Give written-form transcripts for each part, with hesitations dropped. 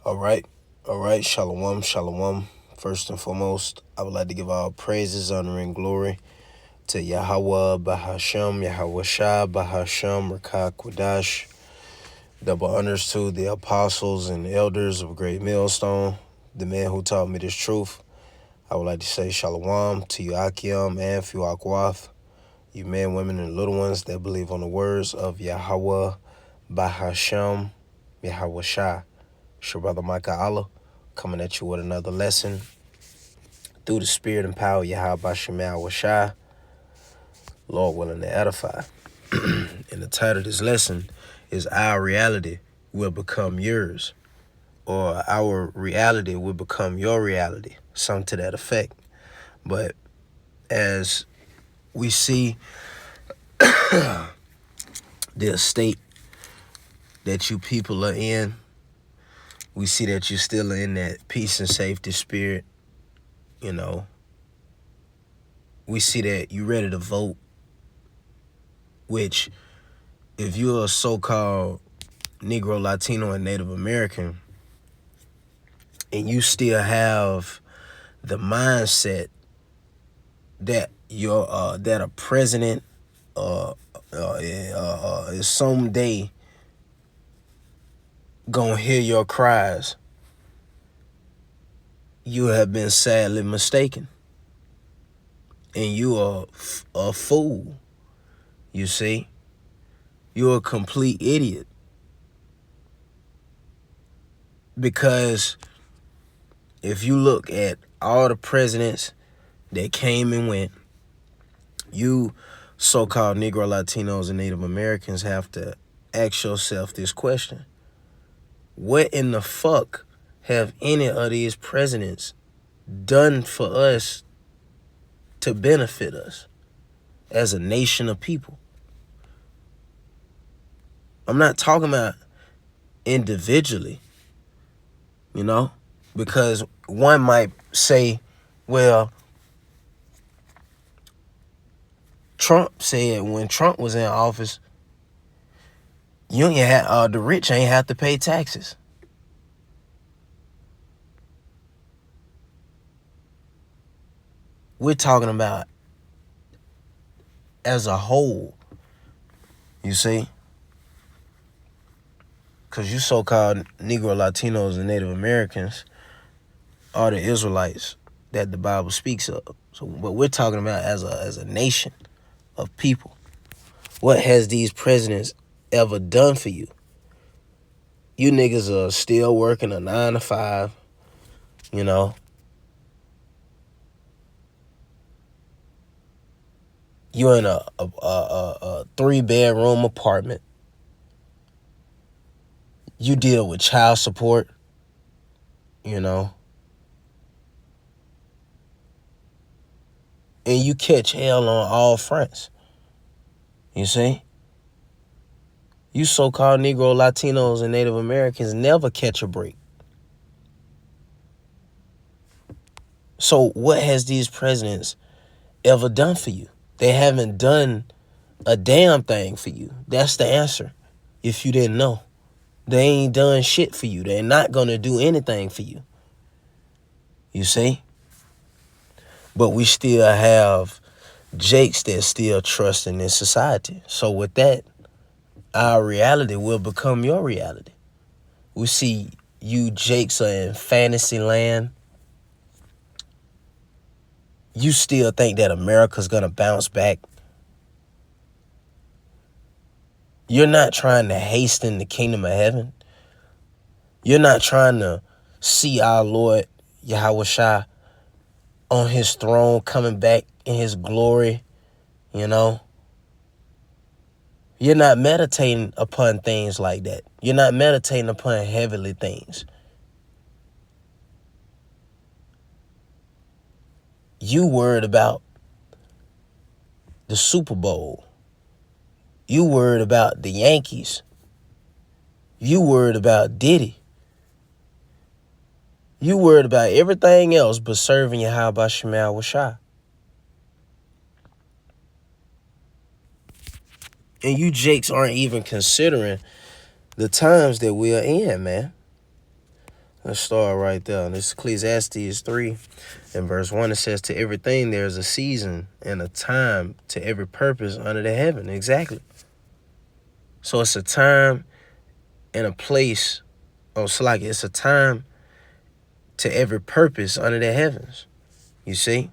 All right, shalom, shalom. First and foremost, I would like to give all praises, honor, and glory to Yahweh, Bahashem, Yahweh Shah, Bahashem, Rakah, Quadash. Double honors to the apostles and elders of Great Millstone, the man who taught me this truth. I would like to say shalom to you, Akim, and Fuakwath, you men, women, and little ones that believe on the words of Yahweh, Bahashem, Yahweh Shah. It's your brother Micah Allah, coming at you with another lesson through the spirit and power of Yahweh Shemel Shai, Lord willing to edify. And the title of this lesson is Our Reality Will Become Yours, or Our Reality Will Become Your Reality, something to that effect. But as we see the state that you people are in, we see that you're still in that peace and safety spirit. You know, we see that you're ready to vote, which if you're a so-called Negro, Latino, and Native American, and you still have the mindset that that a president is someday gonna hear your cries, you have been sadly mistaken, and you are a fool. You see, you're a complete idiot, because if you look at all the presidents that came and went, you so-called Negro, Latinos, and Native Americans have to ask yourself this question. What in the fuck have any of these presidents done for us to benefit us as a nation of people? I'm not talking about individually, you know, because one might say, well, Trump said when Trump was in office, you ain't have, the rich ain't have to pay taxes. We're talking about as a whole, you see? Because you so-called Negro, Latinos, and Native Americans are the Israelites that the Bible speaks of. So, but we're talking about as a nation of people. What has these presidents ever done for you? You niggas are still working a 9 to 5, you know. You're in a 3-bedroom apartment. You deal with child support, you know. And you catch hell on all fronts. You see? You so-called Negro, Latinos, and Native Americans never catch a break. So what has these presidents ever done for you? They haven't done a damn thing for you. That's the answer. If you didn't know, they ain't done shit for you. They're not going to do anything for you. You see? But we still have Jakes that still trust in this society. So with that, our reality will become your reality. We see you Jakes are in fantasy land. You still think that America's going to bounce back. You're not trying to hasten the kingdom of heaven. You're not trying to see our Lord Yahweh Shai on his throne coming back in his glory, you know. You're not meditating upon things like that. You're not meditating upon heavenly things. You worried about the Super Bowl. You worried about the Yankees. You worried about Diddy. You worried about everything else but serving Yahweh Shemel Shai. And you Jakes aren't even considering the times that we are in, man. Let's start right there. This is Ecclesiastes 3 and verse 1. It says, to everything there is a season and a time to every purpose under the heaven. Exactly. So it's a time and a place. Oh, it's like it's a time to every purpose under the heavens. You see?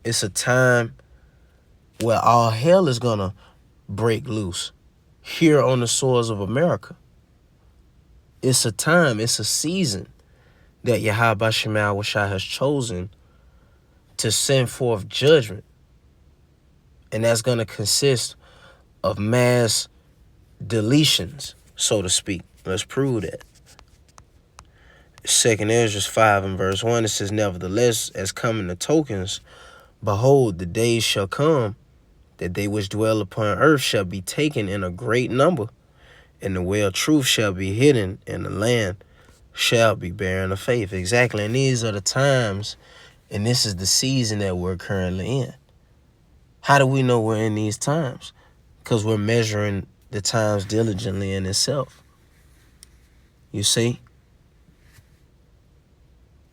It's a time where all hell is going to break loose here on the soils of America. It's a time, it's a season that Yahweh Shema Shai has chosen to send forth judgment. And that's going to consist of mass deletions, so to speak. Let's prove that. 2nd Ezra 5 and verse 1, it says, nevertheless, as coming the tokens, behold, the days shall come that they which dwell upon earth shall be taken in a great number, and the way of truth shall be hidden, and the land shall be barren of faith. Exactly. And these are the times, and this is the season that we're currently in. How do we know we're in these times? Because we're measuring the times diligently in itself. You see?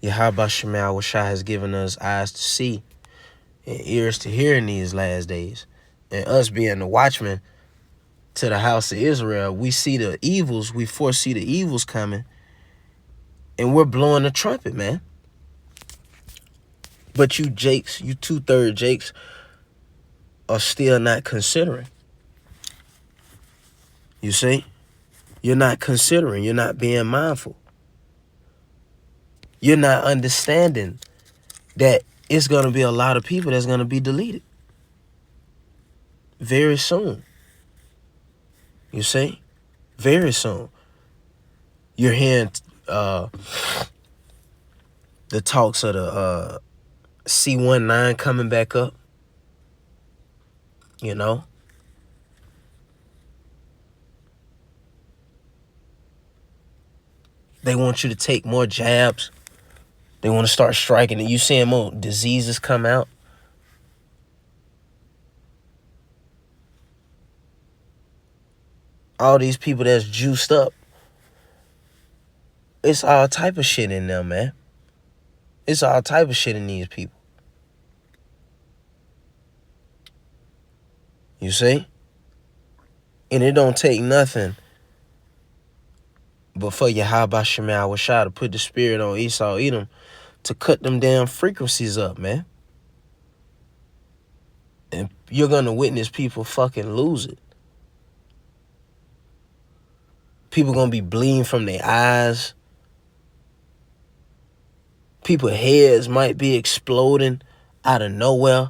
Yahweh Shema Shai has given us eyes to see and ears to hear in these last days. And us being the watchmen to the house of Israel, we see the evils, we foresee the evils coming, and we're blowing the trumpet, man. But you Jakes, you 2/3 Jakes, are still not considering. You see? You're not considering. You're not being mindful. You're not understanding that it's going to be a lot of people that's going to be deleted very soon. You see? Very soon. You're hearing the talks of the C-19 coming back up. You know? They want you to take more jabs. They want to start striking it. You seeing more diseases come out. All these people that's juiced up. It's all type of shit in them, man. It's all type of shit in these people. You see? And it don't take nothing but for Yahweh Shema Shai to put the spirit on Esau Edom to cut them damn frequencies up, man. And you're going to witness people fucking lose it. People going to be bleeding from their eyes. People's heads might be exploding out of nowhere.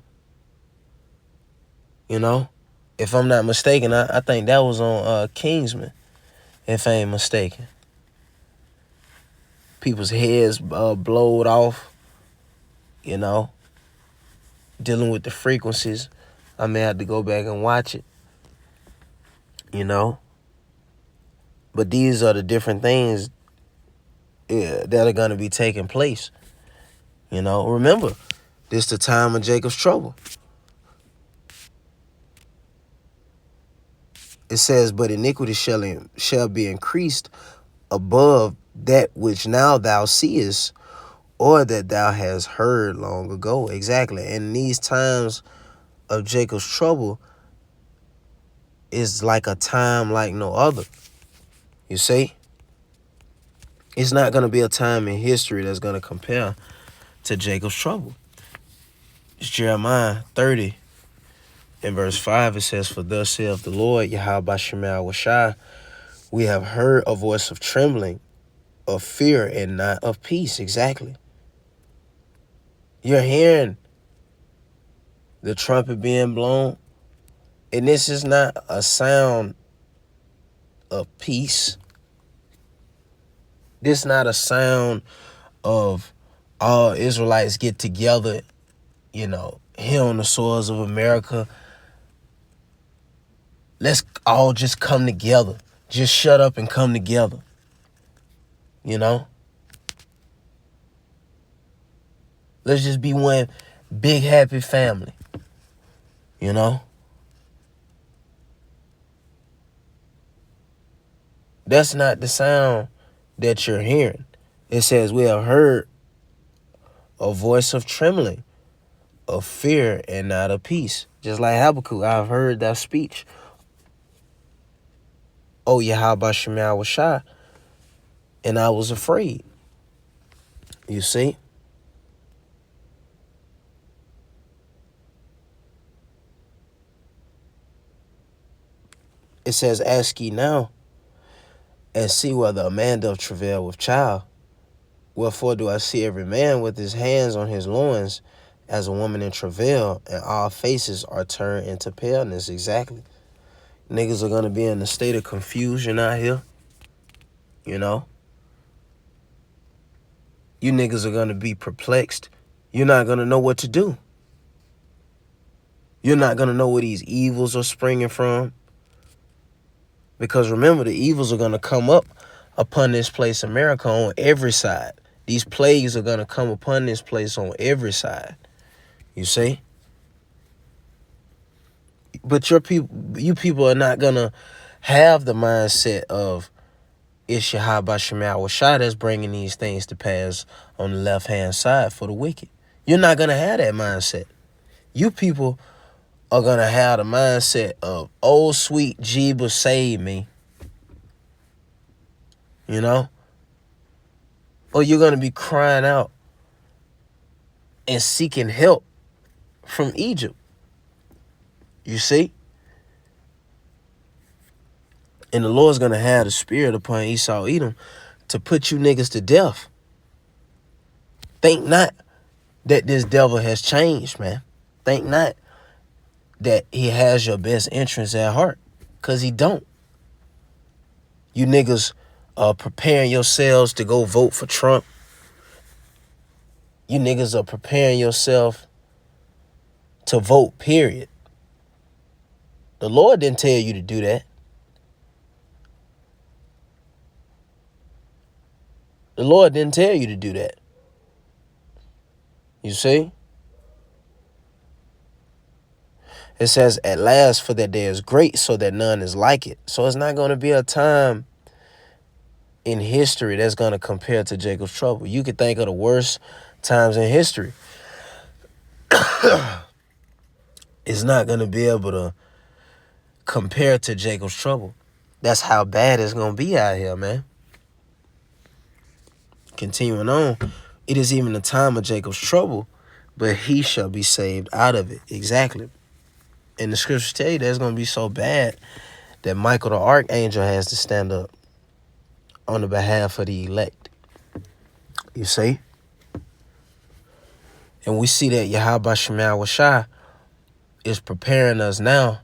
You know? If I'm not mistaken, I think that was on Kingsman, if I ain't mistaken. People's heads blowed off, you know, dealing with the frequencies. I may have to go back and watch it, you know. But these are the different things that are going to be taking place. You know, remember, this is the time of Jacob's trouble. It says, but iniquity shall be increased above that which now thou seest, or that thou hast heard long ago. Exactly. And these times of Jacob's trouble is like a time like no other. You see? It's not going to be a time in history that's going to compare to Jacob's trouble. It's Jeremiah 30 in verse 5. It says, for thus saith the Lord, Yahweh Shema Shai, we have heard a voice of trembling, of fear, and not of peace. Exactly. You're hearing the trumpet being blown, and this is not a sound of peace. This is not a sound of all Israelites get together, you know, here on the soils of America. Let's all just come together. Just shut up and come together. You know? Let's just be one big happy family. You know? That's not the sound that you're hearing. It says, we have heard a voice of trembling, of fear, and not of peace. Just like Habakkuk, I've heard that speech. Oh, Yahweh Shem Yahushua, and I was afraid. You see? It says, ask ye now, and see whether a man doth travail with child. Wherefore do I see every man with his hands on his loins as a woman in travail, and all faces are turned into paleness. Exactly. Niggas are going to be in a state of confusion out here. You know? You niggas are going to be perplexed. You're not going to know what to do. You're not going to know where these evils are springing from. Because remember, the evils are going to come up upon this place, America, on every side. These plagues are going to come upon this place on every side. You see? But you people are not going to have the mindset of it's Yahweh Shem Yahushua that's bringing these things to pass on the left-hand side for the wicked. You're not going to have that mindset. You people are going to have the mindset of, oh, sweet Jeebus, save me. You know? Or you're going to be crying out and seeking help from Egypt. You see? And the Lord's going to have the spirit upon Esau Edom to put you niggas to death. Think not that this devil has changed, man. Think not that he has your best interests at heart. Because he don't. You niggas are preparing yourselves to go vote for Trump. You niggas are preparing yourself to vote, period. The Lord didn't tell you to do that. The Lord didn't tell you to do that. You see? It says, at last, for that day is great, so that none is like it. So it's not going to be a time in history that's going to compare to Jacob's trouble. You could think of the worst times in history. It's not going to be able to compare to Jacob's trouble. That's how bad it's going to be out here, man. Continuing on, it is even the time of Jacob's trouble, but he shall be saved out of it. Exactly. And the scriptures tell you that it's going to be so bad that Michael the archangel has to stand up on the behalf of the elect. You see? And we see that Yahweh Shem Yahushua is preparing us now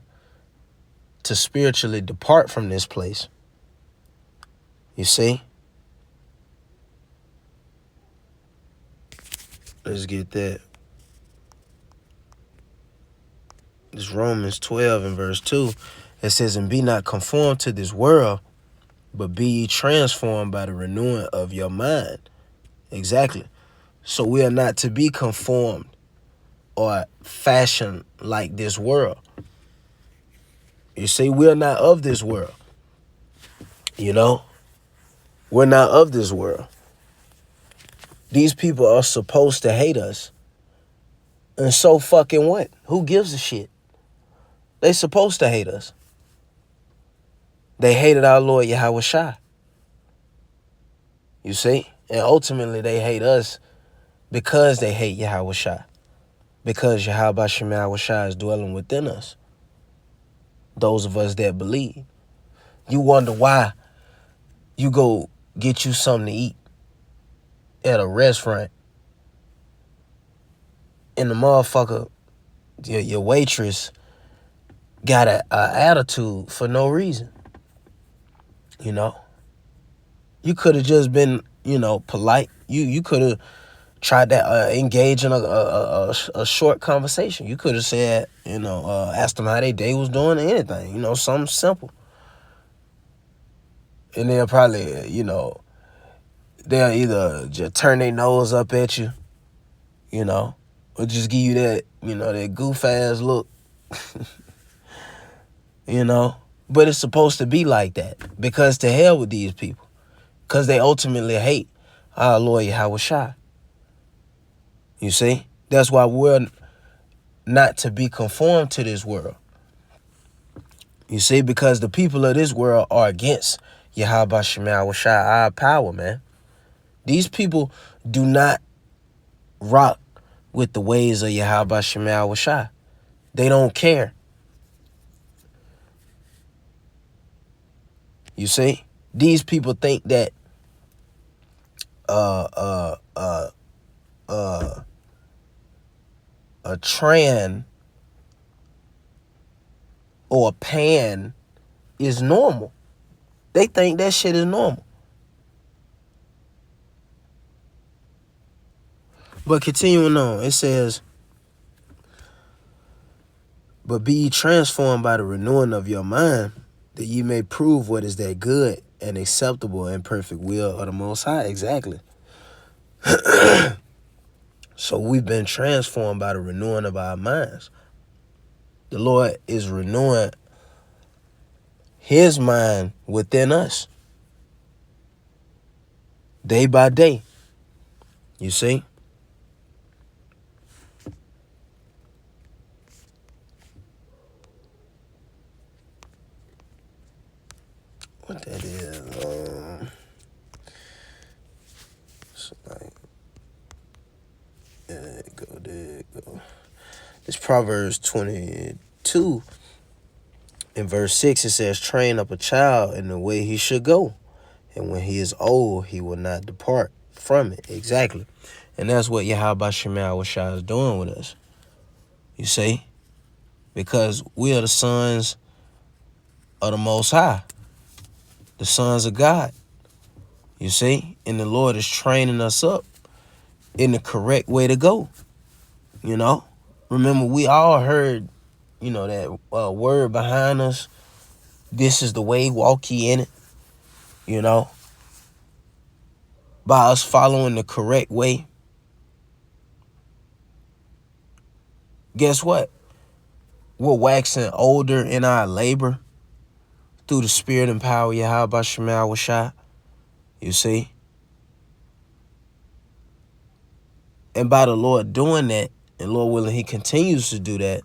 to spiritually depart from this place. You see? Let's get that. This Romans 12 and verse 2. It says, and be not conformed to this world, but be ye transformed by the renewing of your mind. Exactly. So we are not to be conformed or fashioned like this world. You see, we are not of this world. You know? We're not of this world. These people are supposed to hate us. And so fucking what? Who gives a shit? They supposed to hate us. They hated our Lord Yahushua. You see? And ultimately they hate us because they hate Yahushua. Because Yahweh Shem Yahushua is dwelling within us. Those of us that believe. You wonder why you go get you something to eat at a restaurant and the motherfucker, your waitress, got a attitude for no reason. You know? You could have just been, you know, polite. You could have tried to engage in a short conversation. You could have said, you know, asked them how their day was doing or anything. You know, something simple. And they'll probably, you know, they'll either just turn their nose up at you, you know, or just give you that, you know, that goof-ass look. You know? But it's supposed to be like that. Because to hell with these people. Because they ultimately hate our Lord Yahweh Shai. You see? That's why we're not to be conformed to this world. You see? Because the people of this world are against Yahweh Shai, our power, man. These people do not rock with the ways of Yahweh Shai. They don't care. You see? These people think that a tran or a pan is normal. They think that shit is normal. But continuing on, it says, but be ye transformed by the renewing of your mind, that ye may prove what is that good and acceptable and perfect will of the Most High. Exactly. So we've been transformed by the renewing of our minds. The Lord is renewing his mind within us day by day. You see? What that is? It's like, there it go. It's Proverbs 22. In verse 6, it says, train up a child in the way he should go, and when he is old, he will not depart from it. Exactly. And that's what Yahweh Shai is doing with us. You see? Because we are the sons of the Most High, the sons of God. You see? And the Lord is training us up in the correct way to go. You know? Remember, we all heard, that word behind us. This is the way, walk ye in it. By us following the correct way. Guess what? We're waxing older in our labor through the spirit and power of Yahweh Shai. You see? And by the Lord doing that, and Lord willing, he continues to do that,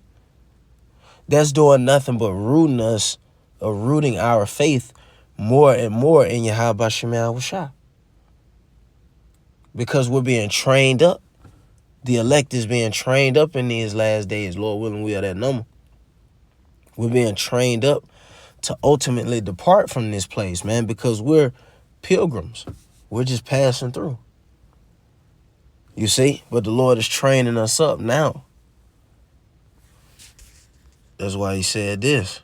that's doing nothing but rooting our faith more and more in Yahweh Shai. Because we're being trained up. The elect is being trained up in these last days. Lord willing, we are that number. We're being trained up to ultimately depart from this place, man, because we're pilgrims. We're just passing through. You see? But the Lord is training us up now. That's why he said this.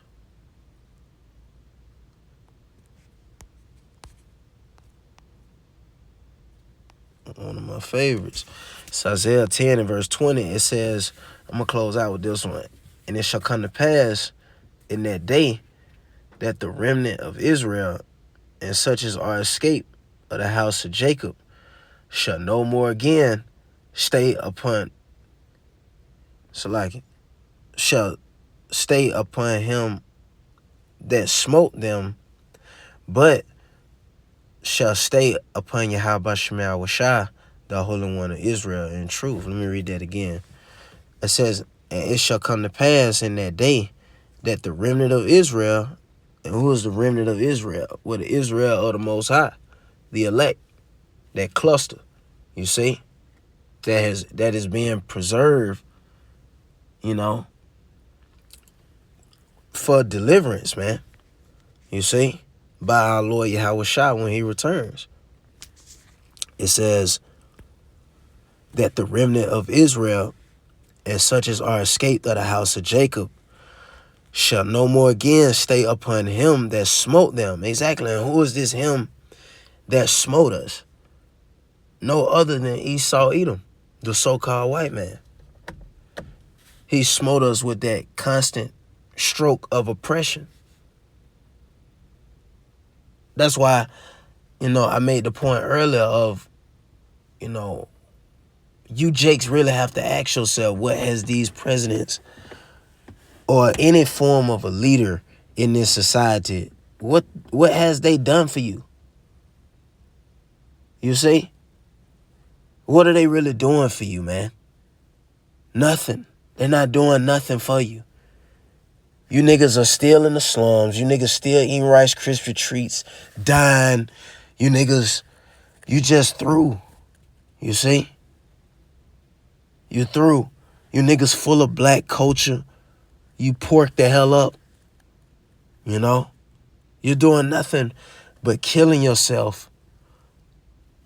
One of my favorites. It's Isaiah 10 and verse 20. It says, I'm going to close out with this one. And it shall come to pass in that day that the remnant of Israel and such as are escaped of the house of Jacob shall no more again stay upon shall stay upon him that smote them, but shall stay upon Yahweh Shai, the Holy One of Israel, in truth. Let me read that again. It says, and it shall come to pass in that day that the remnant of Israel, and who is the remnant of Israel? Well, the Israel of the Most High, the elect, that cluster, you see, that is being preserved, for deliverance, man. You see, by our Lord Yahweh Shai when he returns. It says that the remnant of Israel and such as are escaped of the house of Jacob shall no more again stay upon him that smote them. Exactly. And who is this him that smote us? No other than Esau Edom, the so-called white man. He smote us with that constant stroke of oppression. That's why, I made the point earlier of, you Jakes really have to ask yourself, what has these presidents or any form of a leader in this society, what has they done for you? You see? What are they really doing for you, man? Nothing. They're not doing nothing for you. You niggas are still in the slums. You niggas still eating Rice Krispie treats, dying. You niggas, you just through. You see? You through. You niggas full of black culture. You pork the hell up. You know? You're doing nothing but killing yourself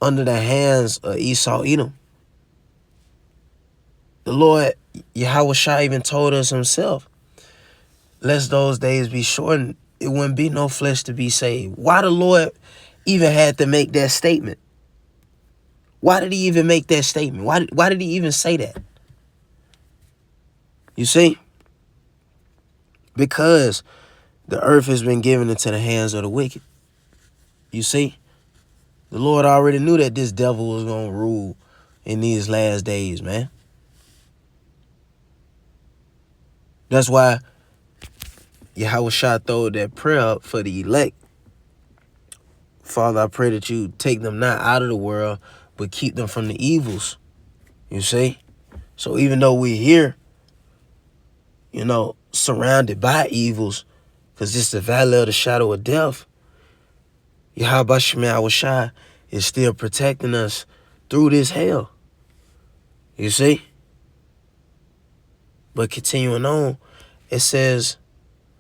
under the hands of Esau Edom. The Lord, Yahweh Shai, even told us himself, lest those days be shortened, it wouldn't be no flesh to be saved. Why the Lord even had to make that statement? Why did he even make that statement? Why did he even say that? You see? Because the earth has been given into the hands of the wicked. You see? The Lord already knew that this devil was going to rule in these last days, man. That's why Yahweh Shah throwed that prayer up for the elect. Father, I pray that you take them not out of the world, but keep them from the evils. You see? So even though we're here, you know, surrounded by evils, because it's the valley of the shadow of death, Yahweh Shai is still protecting us through this hell. You see? But continuing on, it says,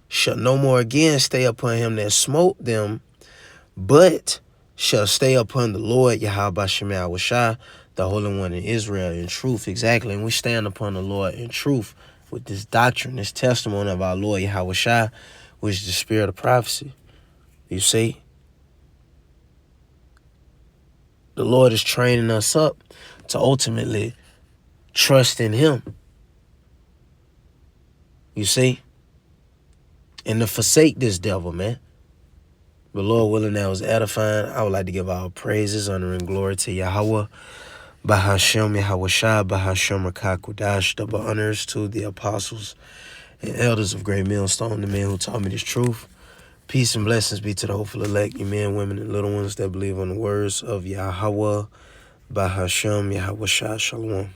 shall no more again stay upon him that smote them, but shall stay upon the Lord Yahweh Shai, the Holy One in Israel, in truth. Exactly. And we stand upon the Lord in truth with this doctrine, this testimony of our Lord Yahweh Shai, which is the spirit of prophecy. You see? The Lord is training us up to ultimately trust in him. You see? And to forsake this devil, man. But Lord willing, that was edifying. I would like to give our praises, honor, and glory to Yahweh, Bahashem, Yahweh Shai, Bahashem, Rakakudash, double honors to the apostles and elders of Great Millstone, the men who taught me this truth. Peace and blessings be to the hopeful elect, you men, women, and little ones that believe on the words of Yahweh, Bahashem, Yahweh Shai, Shalom.